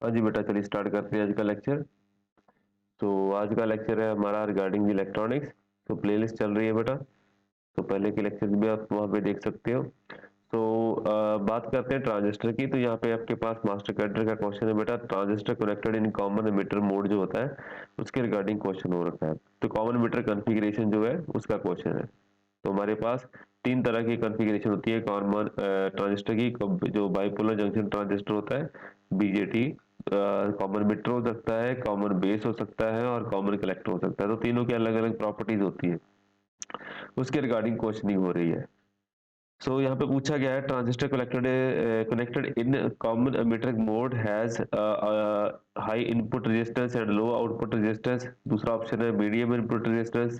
हाँ जी बेटा, चलिए स्टार्ट करते हैं आज का लेक्चर। तो आज का लेक्चर है हमारा रिगार्डिंग इलेक्ट्रॉनिक्स। तो प्लेलिस्ट चल रही है बेटा, तो पहले के लेक्चर भी आप वहाँ पे देख सकते हो। तो बात करते हैं ट्रांजिस्टर की। तो यहाँ पे आपके पास मास्टर कैडर का क्वेश्चन है बेटा, transistor connected in common emitter mode जो होता है उसके रिगार्डिंग क्वेश्चन हो रखा है। तो कॉमन एमिटर कॉन्फ़िगरेशन जो है उसका क्वेश्चन है। तो हमारे पास तीन तरह की कॉन्फ़िगरेशन होती है कॉमन ट्रांजिस्टर की। जो बाइपोलर जंक्शन ट्रांजिस्टर होता है, बीजेटी, कॉमन मीटर हो सकता है, कॉमन बेस हो सकता है और कॉमन कलेक्टर हो सकता है। तो तीनों की अलग अलग प्रॉपर्टीज होती है, उसके रिगार्डिंग क्वेश्चनिंग हो रही है। सो यहाँ पे पूछा गया है, transistor connected in common emitter mode has high input resistance and low output resistance. दूसरा ऑप्शन है मीडियम इनपुट रेजिस्टेंस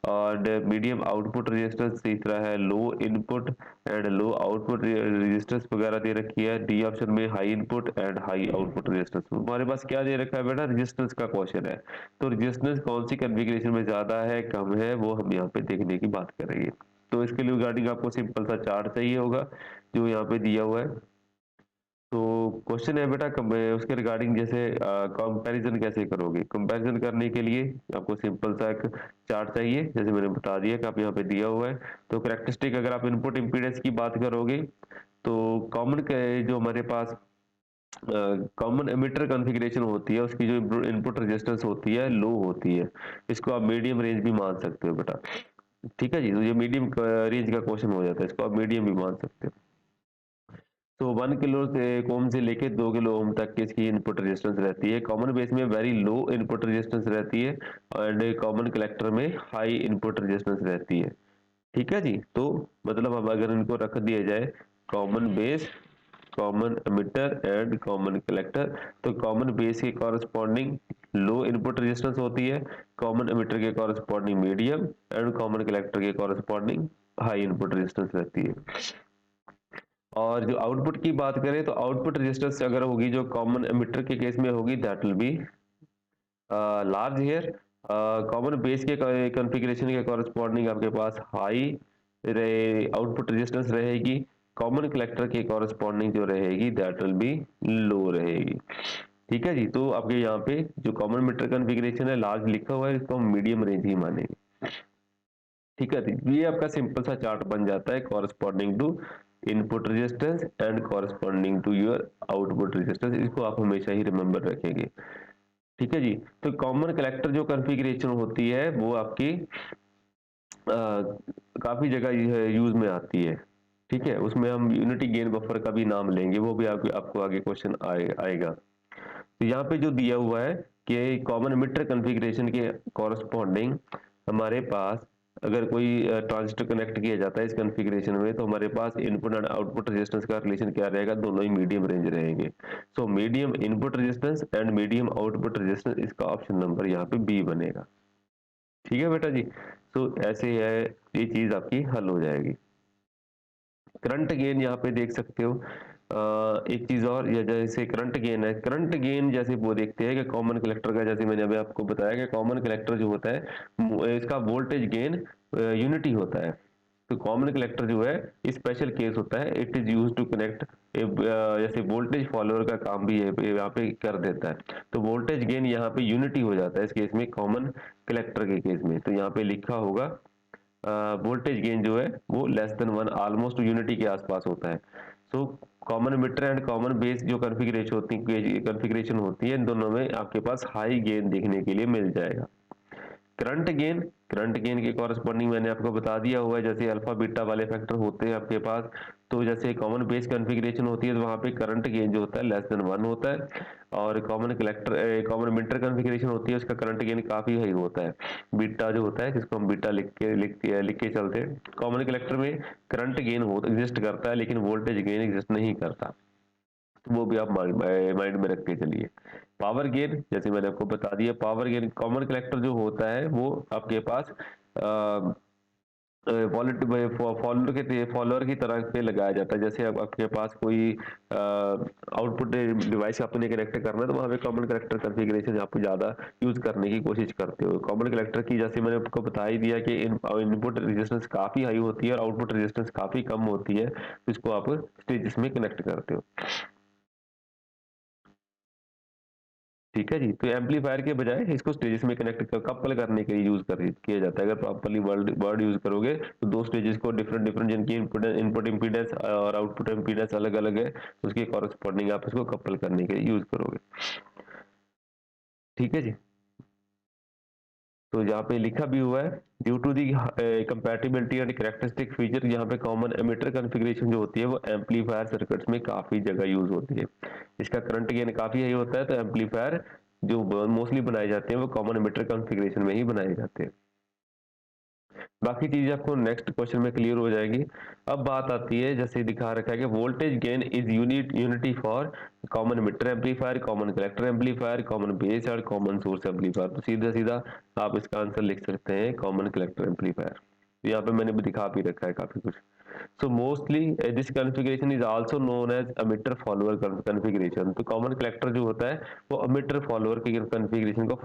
और मीडियम आउटपुट रेजिस्टेंस। तीसरा है low input and low output resistance वगैरह दे रखी है। डी ऑप्शन में high input and high output resistance. हमारे पास क्या दे रखा है बेटा, रेजिस्टेंस का क्वेश्चन है। तो रेजिस्टेंस कौन सी कॉन्फ़िगरेशन में ज्यादा है कम है वो हम यहाँ पे देखने की बात करेंगे। तो इसके लिए रिगार्डिंग आपको सिंपल सा चार्ट चाहिए होगा जो यहाँ पे दिया हुआ है। तो क्वेश्चन है बेटा उसके रिगार्डिंग जैसे कंपैरिजन कैसे करोगे। कंपैरिजन करने के लिए आपको सिंपल सा एक चार्ट चाहिए, जैसे मैंने बता दिया कि आप यहाँ पे दिया हुआ है। तो कैरेक्टरिस्टिक अगर आप इनपुट इम्पीडेंस की बात करोगे तो कॉमन जो हमारे पास कॉमन एमिटर कॉन्फ़िगरेशन होती है उसकी जो इनपुट रेजिस्टेंस होती है लो होती है। इसको आप मीडियम रेंज भी मान सकते हो बेटा। ठीक है जी, तो ये मीडियम रेंज का क्वेश्चन हो जाता है, इसको आप मीडियम भी मान सकते हो। तो 1 किलो से ओम से लेके 2 किलो ओम तक की इसकी इनपुट रेजिस्टेंस रहती है। कॉमन बेस में वेरी लो इनपुट रेजिस्टेंस रहती है एंड कॉमन कलेक्टर में हाई इनपुट रेजिस्टेंस रहती है। ठीक है जी, तो मतलब अब अगर इनको रख दिया जाए, common base, common emitter and common collector, तो कॉमन बेस के कॉरस्पॉन्डिंग लो इनपुट रेजिस्टेंस होती है, कॉमन एमिटर के corresponding medium and common collector के कॉरस्पॉन्डिंग हाई इनपुट रेजिस्टेंस रहती है। और जो आउटपुट की बात करें तो आउटपुट रेजिस्टेंस अगर होगी जो कॉमन एमिटर के केस में होगी that will be large here. Common base के कॉन्फ़िगरेशन के कॉरस्पॉन्डिंग आपके पास हाई आउटपुट रेजिस्टेंस रहेगी। कॉमन कलेक्टर के कॉरस्पॉन्डिंग जो रहेगी दैट विल बी लो रहेगी। ठीक है जी, तो आपके यहाँ पे जो कॉमन मीटर कॉन्फ़िगरेशन है लार्ज लिखा हुआ है, इसको हम मीडियम रेंज ही मानेंगे। ठीक है जी, ये आपका सिंपल सा चार्ट बन जाता है corresponding to input resistance and corresponding to your output resistance. इसको आप हमेशा ही रिमेंबर रखेंगे। ठीक है जी, तो कॉमन कलेक्टर जो कॉन्फ़िगरेशन होती है वो आपकी काफी जगह यूज में आती है। ठीक है, उसमें हम यूनिटी गेन बफर का भी नाम लेंगे, वो भी आपको आगे क्वेश्चन आएगा। तो यहाँ पे जो दिया हुआ है कि कॉमन मीटर कॉन्फ़िगरेशन के कॉरस्पॉन्डिंग हमारे पास अगर कोई ट्रांजिस्टर कनेक्ट किया जाता है इस कॉन्फ़िगरेशन में, तो हमारे पास इनपुट एंड आउटपुट रेजिस्टेंस का रिलेशन क्या रहेगा, दोनों ही मीडियम रेंज रहेंगे। So medium input resistance and medium output resistance, इसका ऑप्शन नंबर यहाँ पे बी बनेगा। ठीक है बेटा जी, तो ऐसे है, ये चीज आपकी हल हो जाएगी। करंट गेन यहाँ पे देख सकते हो। एक चीज और, या जैसे करंट गेन है, करंट गेन जैसे वो देखते हैं कि कॉमन कलेक्टर का, जैसे मैंने अभी आपको बताया कि कॉमन कलेक्टर जो होता है इसका वोल्टेज गेन यूनिटी होता है। तो कॉमन कलेक्टर जो है स्पेशल केस होता है, it is use to connect जैसे वोल्टेज फॉलोअर का काम भी यहाँ पे कर देता है। तो वोल्टेज गेन यहाँ पे यूनिटी हो जाता है इस केस में, कॉमन कलेक्टर के केस में। तो यहाँ पे लिखा होगा वोल्टेज गेन जो है वो लेस देन 1, ऑलमोस्ट यूनिटी के आसपास होता है। So common emitter and common base जो कॉन्फ़िगरेशन होती है इन दोनों में आपके पास हाई गेन देखने के लिए मिल जाएगा। करंट गेन के कॉरस्पॉन्डिंग मैंने आपको बता दिया हुआ है, जैसे अल्फा बीटा वाले फैक्टर होते हैं आपके पास। तो जैसे कॉमन बेस कॉन्फ़िगरेशन होती है तो वहाँ पे करंट गेन जो होता है लेस देन 1 होता है। और कॉमन मीटर कॉन्फ़िगरेशन होती है उसका करंट गेन काफी हाई होता है, बीटा जो होता है, जिसको हम बीटा लिख के चलते हैं। कॉमन कलेक्टर में करंट गेन हो एग्जिस्ट करता है लेकिन वोल्टेज गेन एग्जिस्ट नहीं करता, तो वो भी आप माइंड में रख के चलिए। पावर गेन जैसे मैंने आपको बता दिया, पावर गेन कॉमन कलेक्टर जो होता है वो आपके पास फॉलोअर की तरह पे लगाया जाता है। जैसे अब आपके पास कोई आउटपुट डिवाइस आपने कनेक्ट करना है तो वहाँ पे कॉमन कलेक्टर कॉन्फ़िगरेशन आप ज़्यादा यूज करने की कोशिश करते हो। कॉमन कलेक्टर की जैसे मैंने आपको बता ही दिया कि इनपुट रेजिस्टेंस काफ़ी हाई होती है और आउटपुट रेजिस्टेंस काफ़ी कम होती है, तो इसको आप स्टेजेस में कनेक्ट करते हो। ठीक है जी। तो एम्पलीफायर के बजाय इसको स्टेजेस में कनेक्ट कपल करने के लिए यूज किया जाता है। अगर प्रॉपरली वर्ड वर्ड यूज करोगे तो दो स्टेजेस को डिफरेंट डिफरेंट जिनकी इनपुट इम्पीडेंस और आउटपुट इम्पीडेंस अलग अलग है, उसके कॉरस्पॉन्डिंग आप इसको कपल करने के लिए यूज करोगे। ठीक है जी। तो यहाँ पे लिखा भी हुआ है, due to the compatibility and characteristic feature, यहाँ पे कॉमन एमिटर कॉन्फ़िगरेशन जो होती है वो एम्पलीफायर सर्किट्स में काफी जगह यूज होती है। इसका करंट गेन काफी हाई होता है, तो एम्पलीफायर जो मोस्टली बनाए जाते हैं वो कॉमन एमिटर कॉन्फ़िगरेशन में ही बनाए जाते हैं। बाकी चीजें आपको नेक्स्ट क्वेश्चन में क्लियर हो जाएंगी। अब बात आती है, जैसे दिखा रखा है कि voltage gain is unity for common emitter amplifier, common collector amplifier, common base और कॉमन सोर्स एम्पलीफायर। तो सीधा सीधा आप इसका आंसर लिख सकते हैं कॉमन कलेक्टर एम्पलीफायर। यहाँ पे मैंने भी दिखा भी रखा है काफी कुछ। So mostly this configuration is also known as emitter follower configuration। तो कॉमन कलेक्टर जो होता है वो emitter follower की configuration को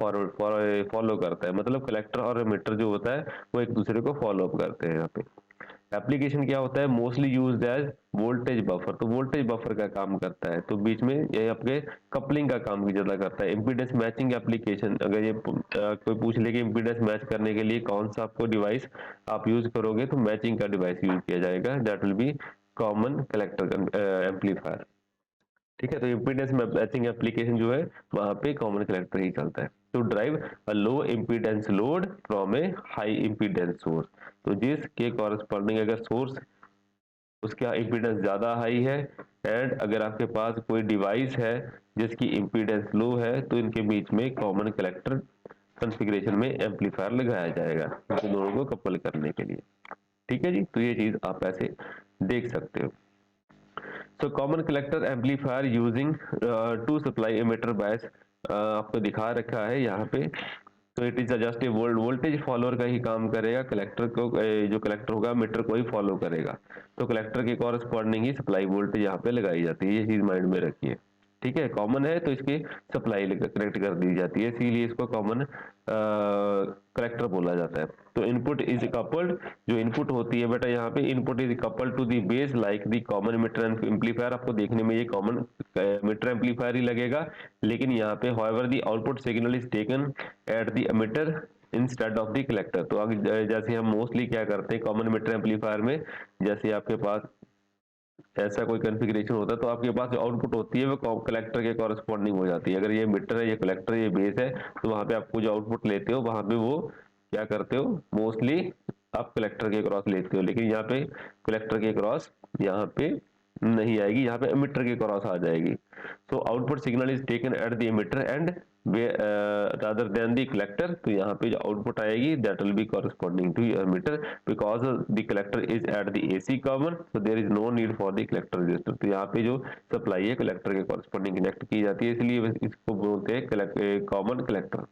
फॉलो करता है, मतलब कलेक्टर और emitter जो होता है वो एक दूसरे को फॉलो अप करते हैं। यहाँ पे एप्लीकेशन क्या होता है, mostly used as voltage buffer. तो वोल्टेज बफर का काम करता है, तो बीच में ये आपके कपलिंग का काम भी ज्यादा करता है। इम्पीडेंस मैचिंग एप्लीकेशन, अगर ये कोई पूछ ले कि इम्पीडेंस मैच करने के लिए कौन सा आपको डिवाइस आप यूज करोगे, तो मैचिंग का डिवाइस यूज किया जाएगा, that will B common collector amplifier. ठीक है। तो इम्पीडेंस मैचिंग एप्लीकेशन जो है वहां पे कॉमन कलेक्टर ही चलता है। To drive a low impedance load from a high impedance source, तो जिसके कॉरस्पॉन्डिंग अगर सोर्स उसका इम्पीडेंस ज़्यादा हाई है एंड अगर आपके पास कोई डिवाइस है जिसकी इम्पीडेंस लो है, तो इनके बीच में कॉमन कलेक्टर कॉन्फ़िगरेशन में एम्पलीफायर लगाया जाएगा इन दोनों को कपल करने के लिए। ठीक है जी। तो ये चीज़ आप ऐसे देख सकते हो। So common collector amplifier using two supply emitter bias, आपको दिखा रखा है यहाँ पे। तो it is just a voltage follower का ही काम करेगा, कलेक्टर को जो कलेक्टर होगा मीटर को ही फॉलो करेगा। तो कलेक्टर के कॉरस्पॉन्डिंग ही सप्लाई वोल्टेज यहाँ पे लगाई जाती है, ये चीज माइंड में रखिए। ठीक है। कॉमन है तो इसकी सप्लाई कनेक्ट कर दी जाती है, इसीलिए इसको कॉमन कलेक्टर बोला जाता है। तो इनपुट इज कपल्ड, जो इनपुट होती है बेटा यहाँ पे input is coupled to the base like the common emitter amplifier. आपको देखने में ये कॉमन मीटर एम्पलीफायर ही लगेगा, लेकिन यहाँ पे however the output signal is taken at the emitter instead of the collector. तो अब जैसे हम मोस्टली क्या करते हैं कॉमन मीटर एम्पलीफायर में, जैसे आपके पास ऐसा कोई कॉन्फ़िगरेशन होता है तो आपके पास जो आउटपुट होती है वो कलेक्टर के कॉरस्पॉन्डिंग हो जाती है। अगर ये मीटर है, ये कलेक्टर, ये बेस है, तो वहां पे आपको जो आउटपुट लेते हो वहां पे वो क्या करते हो, मोस्टली आप कलेक्टर के क्रॉस लेते हो। लेकिन यहाँ पे कलेक्टर के क्रॉस यहाँ पे नहीं आएगी, यहाँ पे एमिटर के क्रॉस आ जाएगी। So output signal is taken at the emitter and rather than the collector। तो यहाँ पे जो आउटपुट आएगी that will be corresponding to your emitter, because the collector is at the AC common, so there is no need for the collector resistor। तो यहाँ पे जो supply है कलेक्टर के कॉरस्पॉन्डिंग कनेक्ट की जाती है, इसलिए इसको बोलते हैं कॉमन कलेक्टर।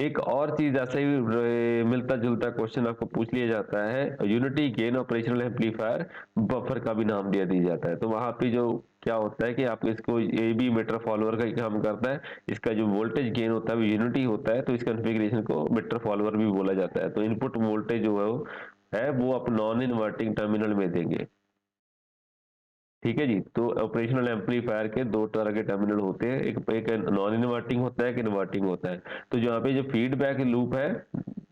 एक और चीज ऐसे ही मिलता जुलता क्वेश्चन आपको पूछ लिया जाता है, unity gain operational amplifier buffer का भी नाम दिया दिया जाता है। तो वहां पे जो क्या होता है कि आप इसको ये भी मीटर फॉलोअर का ही काम करता है, इसका जो वोल्टेज गेन होता है वो यूनिटी होता है, तो इस कॉन्फ़िगरेशन को मीटर फॉलोअर भी बोला जाता है। तो इनपुट वोल्टेज जो है वो आप नॉन इन्वर्टिंग टर्मिनल में देंगे। ठीक है जी। तो ऑपरेशनल एम्पलीफायर के दो तरह के टर्मिनल होते हैं, एक नॉन इन्वर्टिंग होता है, एक इन्वर्टिंग होता है। तो यहाँ पे जो फीडबैक लूप है,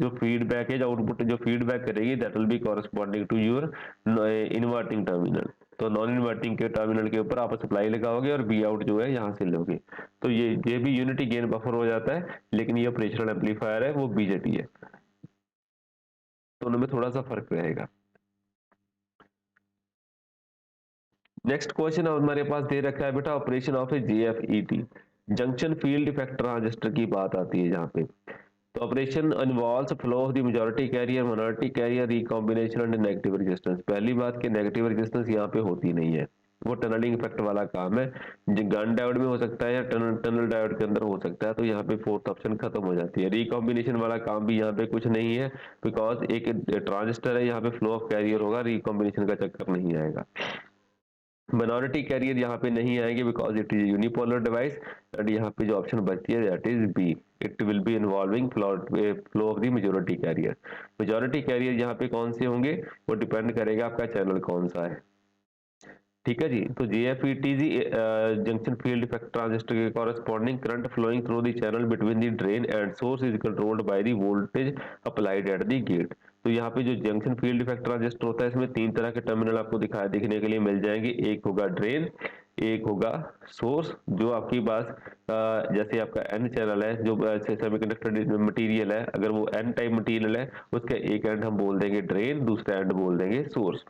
जो फीडबैक है, जो आउटपुट जो फीडबैक करेगी that will be corresponding to your inverting terminal. तो नॉन इन्वर्टिंग के टर्मिनल के ऊपर आप सप्लाई लगाओगे और बी आउट जो है यहाँ से लोगे। तो ये भी यूनिटी गेन बफर हो जाता है, लेकिन ये ऑपरेशनल एम्पलीफायर है वो बीजेटी है, दोनों में थोड़ा सा फर्क रहेगा। नेक्स्ट क्वेश्चन हमारे पास दे रखा है बेटा, operation of a JFET, junction field effect transistor की बात आती है जहाँ पे। तो operation involves flow of the majority carrier, minority carrier, recombination and negative resistance. पहली बात कि नेगेटिव रेजिस्टेंस यहाँ पे होती नहीं है, वो टनलिंग इफेक्ट वाला काम है। गन डायोड में हो सकता है या टनल डायोड के अंदर हो सकता है, तो यहाँ पे फोर्थ ऑप्शन खत्म हो जाती है। रिकॉम्बिनेशन वाला काम भी यहाँ पे कुछ नहीं है, बिकॉज एक ट्रांजिस्टर है, यहाँ पे फ्लो ऑफ कैरियर होगा, रिकॉम्बिनेशन का चक्कर नहीं आएगा। माइनॉरिटी कैरियर यहाँ पे नहीं आएंगे because it is unipolar device, and यहाँ पे जो ऑप्शन बचती है that is B, it will be involving flow of the majority carrier. Majority carrier यहाँ पे कौन से होंगे, वो डिपेंड करेगा आपका चैनल कौन सा है। ठीक है जी। तो JFETG junction field effect transistor के corresponding current flowing through the channel between the drain and source is controlled by the voltage applied at the gate. तो यहाँ पे जो जंक्शन फील्ड इफेक्ट ट्रांजिस्टर होता है, इसमें तीन तरह के टर्मिनल आपको दिखाई देखने के लिए मिल जाएंगे। एक होगा ड्रेन, एक होगा सोर्स, जो आपके पास जैसे आपका एन चैनल है, जो सेमीकंडक्टर मटेरियल है, अगर वो एन टाइप मटेरियल है, उसका एक एंड हम बोल देंगे ड्रेन, दूसरा एंड बोल देंगे सोर्स।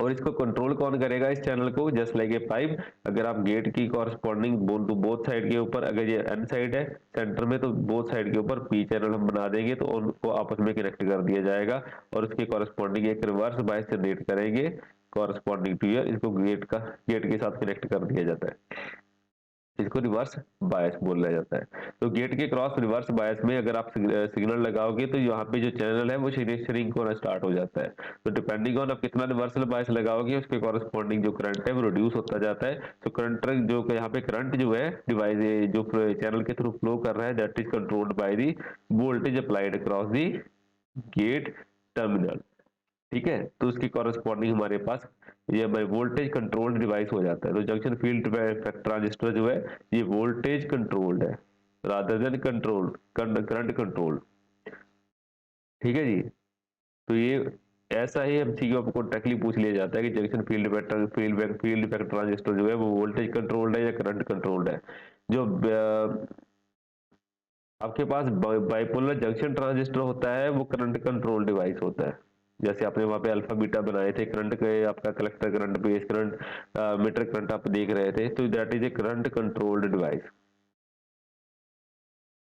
और इसको कंट्रोल कौन करेगा इस चैनल को? Just like a pipe. अगर आप गेट की कॉरस्पॉन्डिंग बोथ साइड के ऊपर, अगर ये एन साइड है सेंटर में, तो बोथ साइड के ऊपर पी चैनल हम बना देंगे, तो उनको आपस में कनेक्ट कर दिया जाएगा और उसके कॉरस्पॉन्डिंग एक रिवर्स बायस जनरेट करेंगे कॉरस्पॉन्डिंग टू ईयर। इसको गेट के साथ कनेक्ट कर दिया जाता है, इसको रिवर्स बायस बोला जाता है। तो गेट के क्रॉस रिवर्स बायस में अगर आप सिग्नल लगाओगे, तो यहाँ पे जो चैनल है वो श्रिंक होना स्टार्ट हो जाता है। तो डिपेंडिंग ऑन आप कितना रिवर्सल बायस लगाओगे, उसके कॉरस्पॉन्डिंग जो करंट है वो रिड्यूस होता जाता है। तो करंट जो यहाँ पे करंट जो है डिवाइस जो चैनल के थ्रू फ्लो कर रहा है, that is controlled by the voltage applied across the gate terminal. ठीक है, तो उसकी कॉरस्पॉन्डिंग हमारे पास ये वोल्टेज कंट्रोल्ड डिवाइस हो जाता है। तो जंक्शन फील्ड इफेक्ट ट्रांजिस्टर जो है ये वोल्टेज कंट्रोल्ड है rather than control current control. ठीक है जी। तो ये ऐसा ही एमसीक्यू आपको डायरेक्टली पूछ लिया जाता है कि जंक्शन फील्ड इफेक्ट ट्रांजिस्टर जो है वो वोल्टेज कंट्रोल्ड है या करंट कंट्रोल्ड है। जो आपके पास बाइपोलर जंक्शन ट्रांजिस्टर होता है वो करंट कंट्रोल डिवाइस होता है। जैसे आपने वहां पे अल्फा बीटा बनाए थे, करंट के आपका collector current, base current, emitter current आप देख रहे थे, तो that is a current controlled device.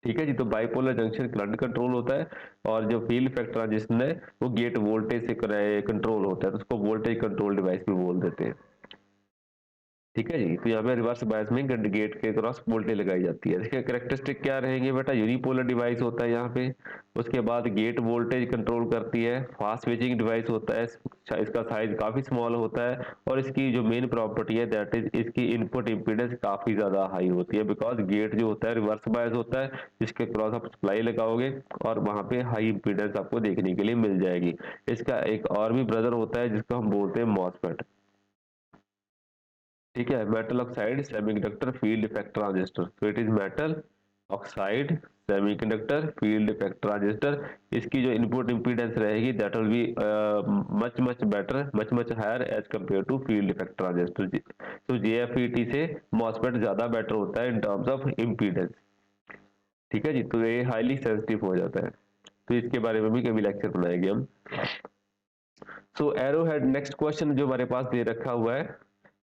ठीक है जी। तो बाइपोलर जंक्शन करंट कंट्रोल होता है, और जो फील्ड इफेक्ट ट्रांजिस्टर है वो गेट वोल्टेज से कंट्रोल होता है, तो उसको वोल्टेज कंट्रोल डिवाइस भी बोल देते हैं। ठीक है जी। तो यहाँ पे रिवर्स बायस में गेट के क्रॉस वोल्टेज लगाई जाती है। इसके कैरेक्टरिस्टिक क्या रहेंगे बेटा? यूनिपोलर डिवाइस होता है यहाँ पे। उसके बाद गेट वोल्टेज कंट्रोल करती है, फास्ट स्विचिंग डिवाइस होता है, इसका साइज काफी स्मॉल होता है, और इसकी जो मेन प्रॉपर्टी है दैट इज इसकी इनपुट इम्पीडेंस काफी ज्यादा हाई होती है, बिकॉज गेट जो होता है रिवर्स बायस होता है, जिसके क्रॉस आप सप्लाई लगाओगे और वहां पे हाई इम्पीडेंस आपको देखने के लिए मिल जाएगी। इसका एक और भी ब्रदर होता है जिसको हम बोलते हैं मॉसफेट। ठीक है, metal oxide semiconductor field effect transistor. तो it is metal oxide semiconductor field effect transistor. इसकी जो इनपुट इंपीडेंस रहेगी that will be much much better, much higher as compare to field effect transistor. तो JFET से MOSFET ज्यादा better होता है in terms of impedance. ठीक है जी। तो ये हाईली सेंसिटिव हो जाता है, तो इसके बारे में भी कभी लेक्चर बनाएंगे हम। सो एरो हेड, नेक्स्ट क्वेश्चन जो हमारे पास दे रखा हुआ है,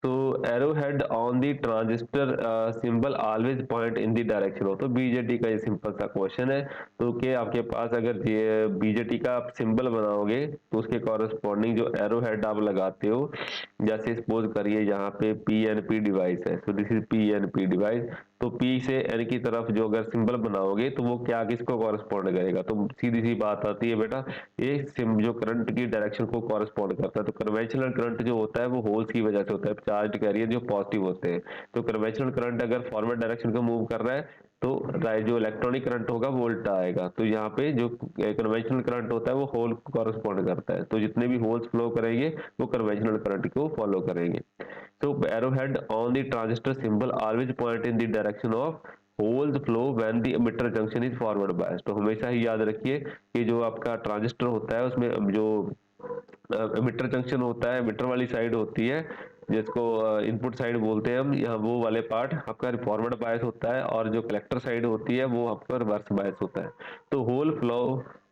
तो arrow head on the transistor symbol always point in the direction हो। तो बीजेटी का ये सिंपल सा क्वेश्चन है। तो कि आपके पास अगर ये बीजेटी का आप सिंबल बनाओगे, तो उसके कॉरेस्पॉन्डिंग जो एरो हेड आप लगाते हो, जैसे सपोज करिए यहाँ पे पीएनपी डिवाइस है, तो दिस इज पीएनपी डिवाइस। तो पी से एन की तरफ जो अगर सिंबल बनाओगे, तो वो क्या किसको कॉरेस्पॉन्ड करेगा? तो सीधी सी बात आती है बेटा, ये जो करंट की डायरेक्शन को कॉरेस्पॉन्ड करता है। तो कन्वेंशनल करंट जो होता है वो होल्स की वजह से होता है, चार्ज कैरियर जो पॉजिटिव होते हैं। तो कन्वेंशनल करंट अगर फॉरवर्ड डायरेक्शन को मूव कर रहा है, तो जो इलेक्ट्रॉनिक करंट होगा वो उल्टा आएगा। तो यहाँ पे जो कन्वेंशनल करंट होता है वो होल को कॉरेस्पॉन्ड करता है, तो जितने भी होल्स फ्लो करेंगे वो कन्वेंशनल करंट को फॉलो करेंगे। तो arrowhead on the transistor symbol always point in the direction of holes flow when the emitter junction is forward biased। तो हमेशा ही याद रखिए कि जो आपका ट्रांजिस्टर होता है उसमें जो emitter जंक्शन होता है, emitter वाली साइड होती है, जिसको इनपुट साइड बोलते हैं हम, यहाँ वो वाले पार्ट आपका फॉरवर्ड बायस होता है, और जो कलेक्टर साइड होती है वो आपका रिवर्स बायस होता है। तो hole flow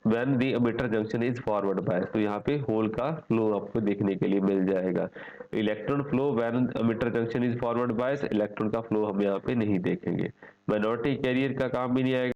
when the emitter junction is forward bias, तो यहाँ पे होल का फ्लो आपको देखने के लिए मिल जाएगा। Electron flow when emitter junction is forward bias, electron का फ्लो हम यहाँ पे नहीं देखेंगे। माइनॉरिटी कैरियर का काम भी नहीं आएगा।